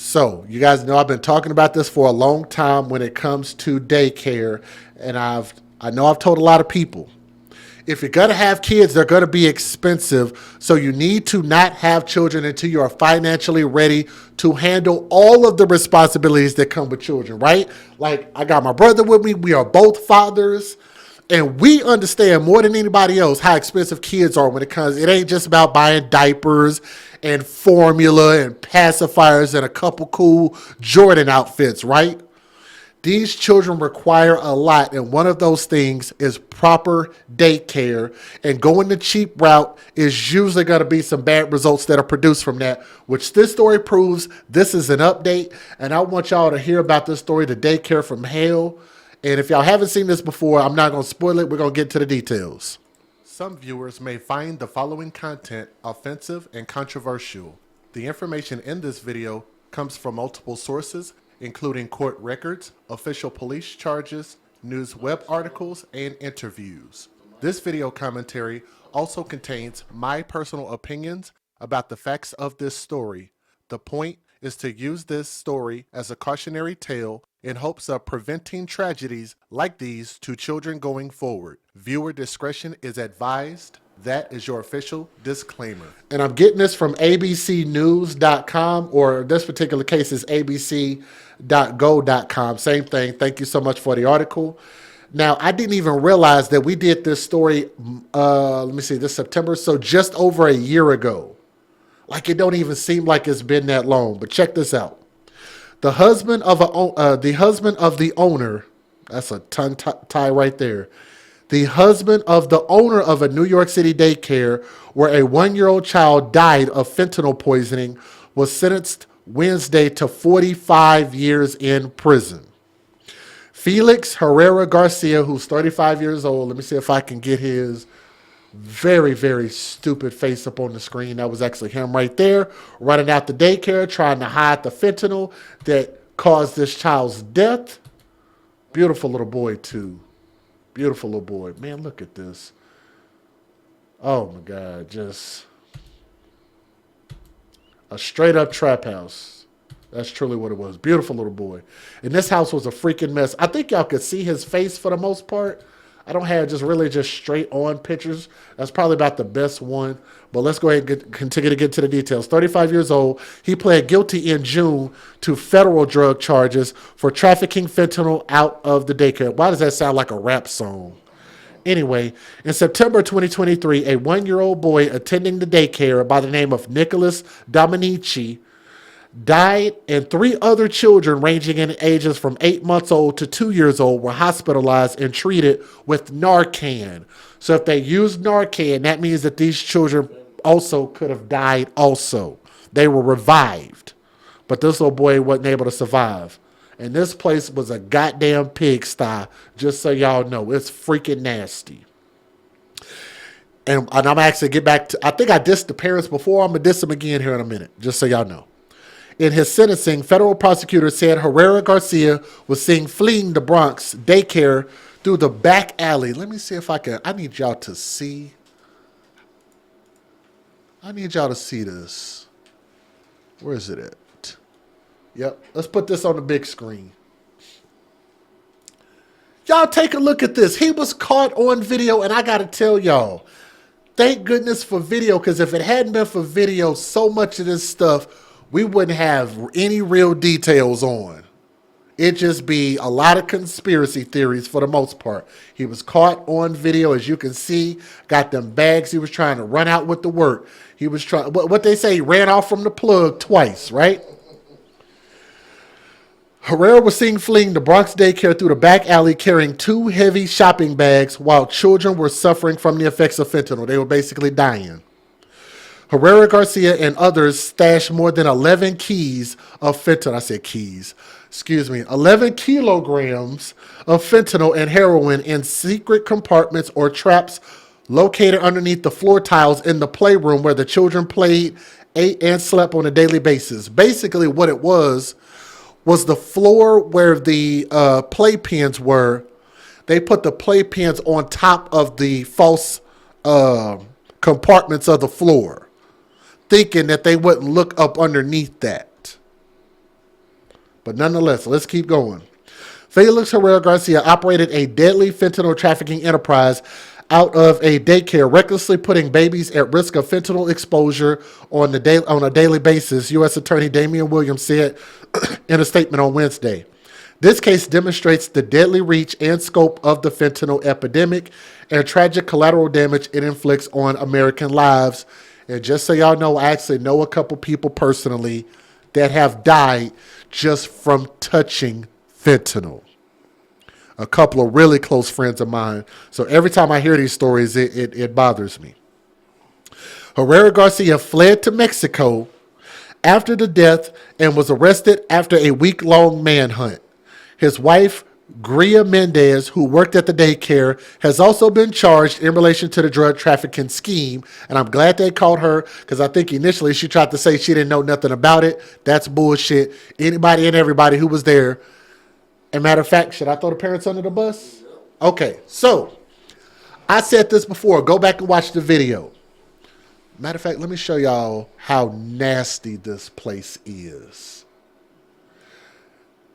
So you guys know I've been talking about this for a long time when it comes to daycare, and I know I've told a lot of people, if you're gonna have kids, they're gonna be expensive. So you need to not have children until you are financially ready to handle all of the responsibilities that come with children, right? Like I got my brother with me. We are both fathers. And we understand more than anybody else how expensive kids are when it comes. It ain't just about buying diapers and formula and pacifiers and a couple cool Jordan outfits, right? These children require a lot, and one of those things is proper daycare. And going the cheap route is usually going to be some bad results that are produced from that, which this story proves. This is an update, and I want y'all to hear about this story, the daycare from hell. And if y'all haven't seen this before, I'm not going to spoil it. We're going to get to the details. Some viewers may find the following content offensive and controversial. The information in this video comes from multiple sources, including court records, official police charges, news web articles, and interviews. This video commentary also contains my personal opinions about the facts of this story. The point is to use this story as a cautionary tale in hopes of preventing tragedies like these to children going forward. Viewer discretion is advised. That is your official disclaimer. And I'm getting this from abcnews.com, or in this particular case is abc.go.com. Same thing. Thank you so much for the article. Now, I didn't even realize that we did this story, this September, so just over a year ago. Like, it don't even seem like it's been that long. But check this out. The husband of the owner, that's a tongue tie right there. The husband of the owner of a New York City daycare where a 1-year-old child died of fentanyl poisoning was sentenced Wednesday to 45 years in prison. Felix Herrera Garcia, who's 35 years old, let me see if I can get his very, very stupid face up on the screen. That was actually him right there, running out the daycare, trying to hide the fentanyl that caused this child's death. Beautiful little boy, too. Beautiful little boy. Man, look at this. Oh, my God. Just a straight-up trap house. That's truly what it was. Beautiful little boy. And this house was a freaking mess. I think y'all could see his face for the most part. I don't have just straight on pictures. That's probably about the best one. But let's go ahead and continue to get to the details. 35 years old. He pled guilty in June to federal drug charges for trafficking fentanyl out of the daycare. Why does that sound like a rap song? Anyway, in September 2023, a 1-year-old boy attending the daycare by the name of Nicholas Dominici died, and 3 other children ranging in ages from 8 months old to 2 years old were hospitalized and treated with Narcan. So if they used Narcan, that means that these children also could have died also. They were revived. But this little boy wasn't able to survive. And this place was a goddamn pigsty, just so y'all know. It's freaking nasty. And I'm actually get back to, I think I dissed the parents before. I'm going to diss them again here in a minute, just so y'all know. In his sentencing, federal prosecutors said Herrera Garcia was seen fleeing the Bronx daycare through the back alley. Let me see if I can. I need y'all to see. I need y'all to see this. Where is it at? Yep. Let's put this on the big screen. Y'all take a look at this. He was caught on video, and I got to tell y'all, thank goodness for video, because if it hadn't been for video, so much of this stuff we wouldn't have any real details on. It'd just be a lot of conspiracy theories for the most part. He was caught on video, as you can see, got them bags. He was trying to run out with the work. He was trying, what they say, he ran off from the plug twice, right? Herrera was seen fleeing the Bronx daycare through the back alley carrying 2 heavy shopping bags while children were suffering from the effects of fentanyl. They were basically dying. Herrera Garcia and others stashed more than 11 keys of fentanyl. I said keys. Excuse me. 11 kilograms of fentanyl and heroin in secret compartments or traps located underneath the floor tiles in the playroom where the children played, ate, and slept on a daily basis. Basically, what it was the floor where the playpens were. They put the playpens on top of the false compartments of the floor, thinking that they wouldn't look up underneath that. But nonetheless, let's keep going. Felix Herrera Garcia operated a deadly fentanyl trafficking enterprise out of a daycare, recklessly putting babies at risk of fentanyl exposure on a daily basis, U.S. Attorney Damian Williams said in a statement on Wednesday. This case demonstrates the deadly reach and scope of the fentanyl epidemic and tragic collateral damage it inflicts on American lives. And just so y'all know, I actually know a couple people personally that have died just from touching fentanyl. A couple of really close friends of mine. So every time I hear these stories, it bothers me. Herrera Garcia fled to Mexico after the death and was arrested after a week-long manhunt. His wife, Gria Mendez, who worked at the daycare, has also been charged in relation to the drug trafficking scheme. And I'm glad they caught her because I think initially she tried to say she didn't know nothing about it. That's bullshit. Anybody and everybody who was there. And matter of fact, should I throw the parents under the bus? Okay, so I said this before. Go back and watch the video. Matter of fact, let me show y'all how nasty this place is.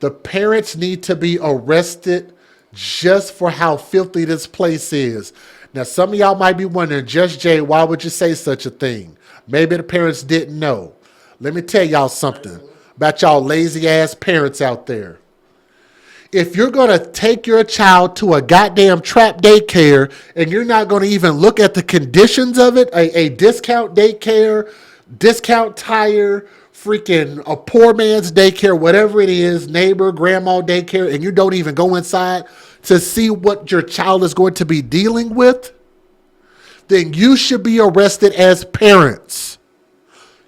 The parents need to be arrested just for how filthy this place is. Now, some of y'all might be wondering, Just Jay, why would you say such a thing? Maybe the parents didn't know. Let me tell y'all something about y'all lazy ass parents out there. If you're going to take your child to a goddamn trap daycare and you're not going to even look at the conditions of it, a discount daycare, discount tire, freaking a poor man's daycare, whatever it is, neighbor, grandma daycare, and you don't even go inside to see what your child is going to be dealing with, then you should be arrested as parents.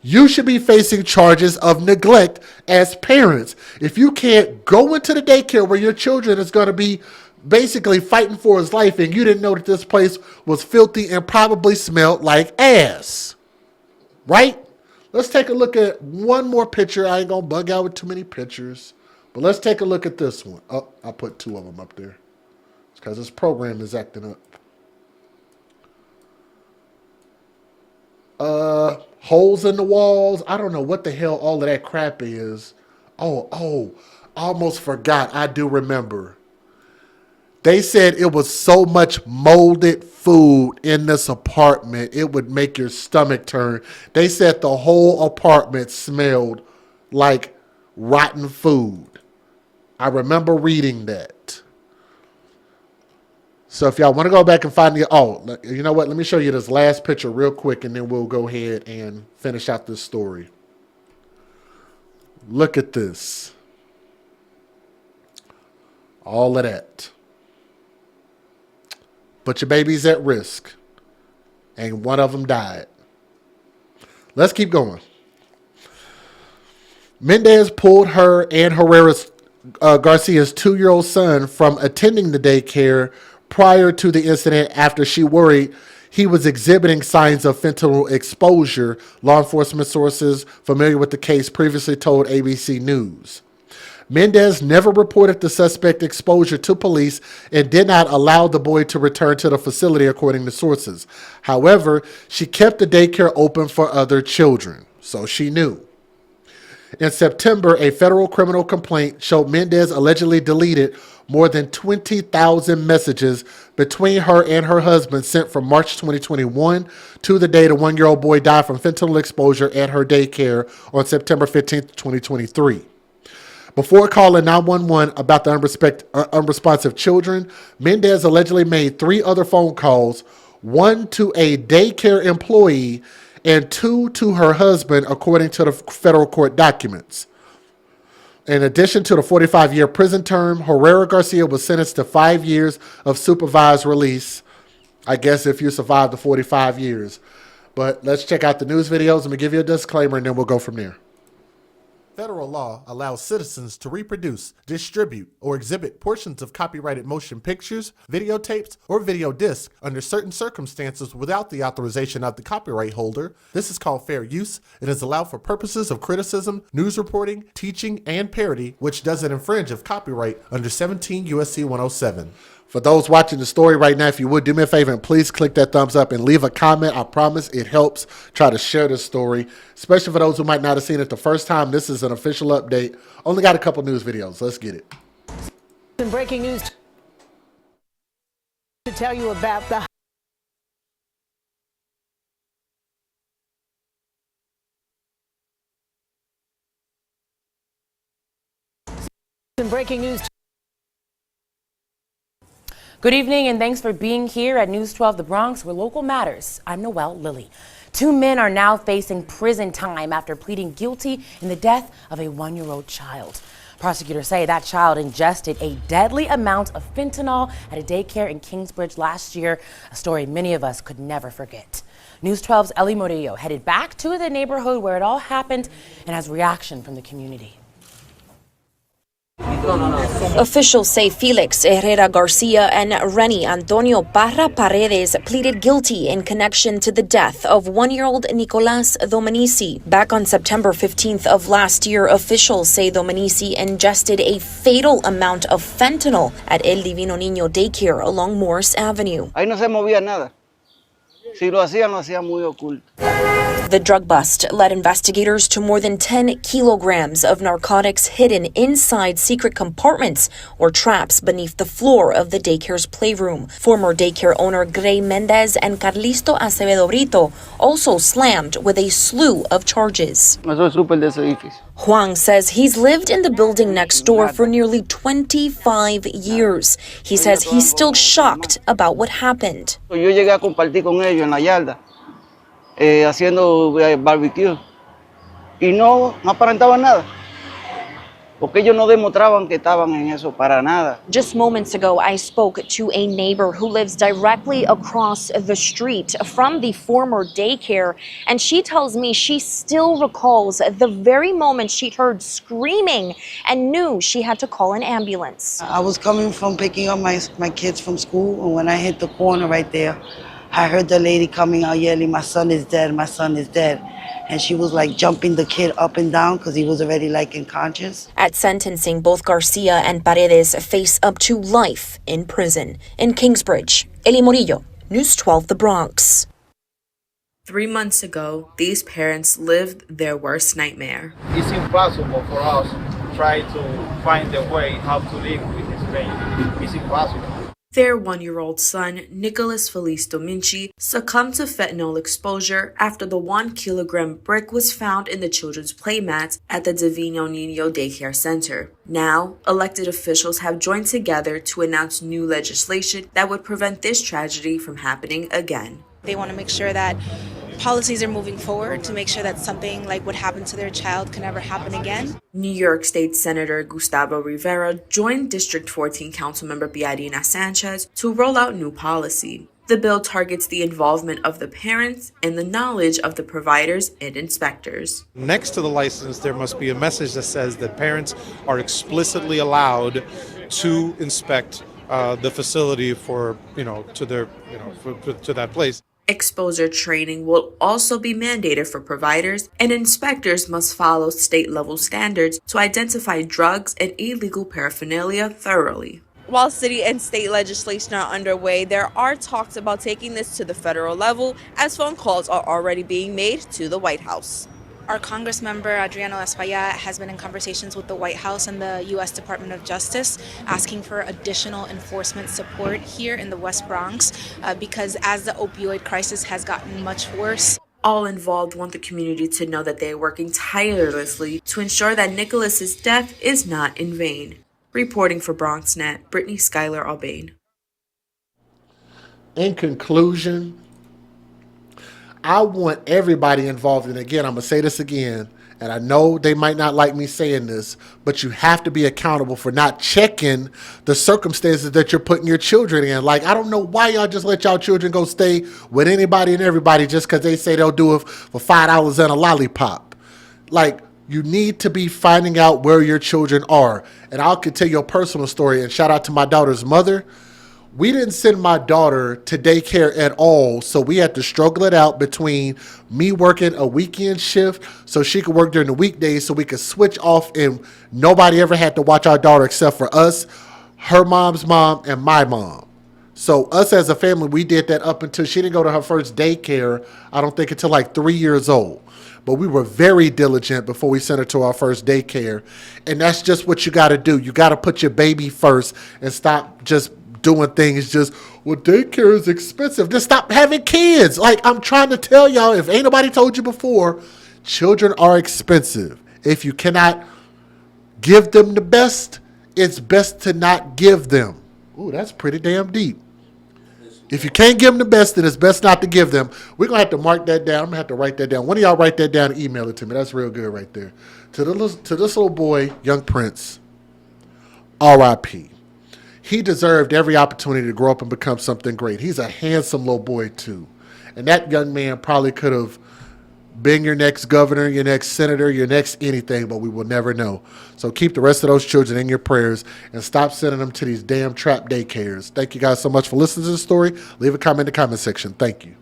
You should be facing charges of neglect as parents. If you can't go into the daycare where your children is going to be basically fighting for his life and you didn't know that this place was filthy and probably smelled like ass. Right? Let's take a look at one more picture. I ain't going to bug out with too many pictures. But let's take a look at this one. Oh, I put two of them up there. It's because this program is acting up. Holes in the walls. I don't know what the hell all of that crap is. Oh, almost forgot. I do remember. They said it was so much molded food in this apartment, it would make your stomach turn. They said the whole apartment smelled like rotten food. I remember reading that. So if y'all want to go back and find the, you know what? Let me show you this last picture real quick and then we'll go ahead and finish out this story. Look at this. All of that. But your baby's at risk. And one of them died. Let's keep going. Mendez pulled her and Herrera's Garcia's 2-year-old son from attending the daycare prior to the incident after she worried he was exhibiting signs of fentanyl exposure, law enforcement sources familiar with the case previously told ABC News. Mendez never reported the suspect exposure to police and did not allow the boy to return to the facility, according to sources. However, she kept the daycare open for other children, so she knew. In September, a federal criminal complaint showed Mendez allegedly deleted more than 20,000 messages between her and her husband sent from March 2021 to the day the 1-year-old boy died from fentanyl exposure at her daycare on September 15, 2023. Before calling 911 about the unresponsive children, Mendez allegedly made 3 other phone calls, one to a daycare employee and 2 to her husband, according to the federal court documents. In addition to the 45-year prison term, Herrera Garcia was sentenced to 5 years of supervised release, I guess if you survive the 45 years. But let's check out the news videos. Let me give you a disclaimer, and then we'll go from there. Federal law allows citizens to reproduce, distribute, or exhibit portions of copyrighted motion pictures, videotapes, or video discs under certain circumstances without the authorization of the copyright holder. This is called fair use. It is allowed for purposes of criticism, news reporting, teaching, and parody, which doesn't infringe of copyright under 17 U.S.C. 107. For those watching the story right now, if you would do me a favor and please click that thumbs up and leave a comment. I promise it helps try to share this story, especially for those who might not have seen it the first time. This is an official update. Only got a couple news videos. Let's get it. Some breaking news to tell you about the breaking news. Good evening and thanks for being here at News 12 The Bronx, where local matters. I'm Noelle Lilly. 2 men are now facing prison time after pleading guilty in the death of a 1-year-old child. Prosecutors say that child ingested a deadly amount of fentanyl at a daycare in Kingsbridge last year, a story many of us could never forget. News 12's Eli Murillo headed back to the neighborhood where it all happened and has reaction from the community. Officials say Felix Herrera Garcia and Renny Antonio Parra Paredes pleaded guilty in connection to the death of 1-year-old Nicolas Dominici. Back on September 15th of last year, officials say Dominici ingested a fatal amount of fentanyl at El Divino Niño Daycare along Morris Avenue. Ahí no se movía nada. Si lo hacía muy oculto. The drug bust led investigators to more than 10 kilograms of narcotics hidden inside secret compartments or traps beneath the floor of the daycare's playroom. Former daycare owner Gray Mendez and Carlisto Acevedo Brito also slammed with a slew of charges. Eso es súper de ese edificio. Juan says he's lived in the building next door for nearly 25 years. He says he's still shocked about what happened. Yo llegué a compartir con ellos en la yarda, haciendo barbecue, y no aparentaban nada, porque ellos no demostraban que estaban en eso para nada. Just moments ago, I spoke to a neighbor who lives directly across the street from the former daycare, and she tells me she still recalls the very moment she heard screaming and knew she had to call an ambulance. I was coming from picking up my kids from school, and when I hit the corner right there, I heard the lady coming out yelling, "My son is dead, my son is dead." And she was like jumping the kid up and down because he was already like unconscious. At sentencing, both Garcia and Paredes face up to life in prison. In Kingsbridge, Eli Murillo, News 12 The Bronx. 3 months ago, these parents lived their worst nightmare. It's impossible for us to try to find a way how to live with this pain. It's impossible. Their 1-year-old son, Nicholas Felice Dominici, succumbed to fentanyl exposure after the 1-kilogram brick was found in the children's playmats at the Divino Niño Daycare Center. Now, elected officials have joined together to announce new legislation that would prevent this tragedy from happening again. They want to make sure that policies are moving forward to make sure that something like what happened to their child can never happen again. New York State Senator Gustavo Rivera joined District 14 Councilmember Biarina Sanchez to roll out new policy. The bill targets the involvement of the parents and the knowledge of the providers and inspectors. Next to the license, there must be a message that says that parents are explicitly allowed to inspect the facility for, to their, to that place. Exposure training will also be mandated for providers, and inspectors must follow state-level standards to identify drugs and illegal paraphernalia thoroughly. While city and state legislation are underway, there are talks about taking this to the federal level, as phone calls are already being made to the White House. Our Congress member, Adriano Espaillat, has been in conversations with the White House and the U.S. Department of Justice, asking for additional enforcement support here in the West Bronx, because as the opioid crisis has gotten much worse. All involved want the community to know that they are working tirelessly to ensure that Nicholas's death is not in vain. Reporting for BronxNet, Brittany Schuyler Albane. In conclusion, I want everybody involved, and again, I'm going to say this again, and I know they might not like me saying this, but you have to be accountable for not checking the circumstances that you're putting your children in. Like, I don't know why y'all just let y'all children go stay with anybody and everybody just because they say they'll do it for $5 and a lollipop. Like, you need to be finding out where your children are. And I can tell you a personal story, and shout out to my daughter's mother. We didn't send my daughter to daycare at all, so we had to struggle it out between me working a weekend shift so she could work during the weekdays so we could switch off, and nobody ever had to watch our daughter except for us, her mom's mom, and my mom. So us as a family, we did that up until she didn't go to her first daycare, I don't think until like 3 years old. But we were very diligent before we sent her to our first daycare. And that's just what you got to do. You got to put your baby first and stop just doing things just, well, daycare is expensive. Just stop having kids. Like, I'm trying to tell y'all, if ain't nobody told you before, children are expensive. If you cannot give them the best, it's best to not give them. Ooh, that's pretty damn deep. If you can't give them the best, then it's best not to give them. We're going to have to mark that down. I'm going to have to write that down. One of y'all write that down and email it to me. That's real good right there. To this little boy, young Prince, R.I.P. He deserved every opportunity to grow up and become something great. He's a handsome little boy, too. And that young man probably could have been your next governor, your next senator, your next anything, but we will never know. So keep the rest of those children in your prayers and stop sending them to these damn trap daycares. Thank you guys so much for listening to the story. Leave a comment in the comment section. Thank you.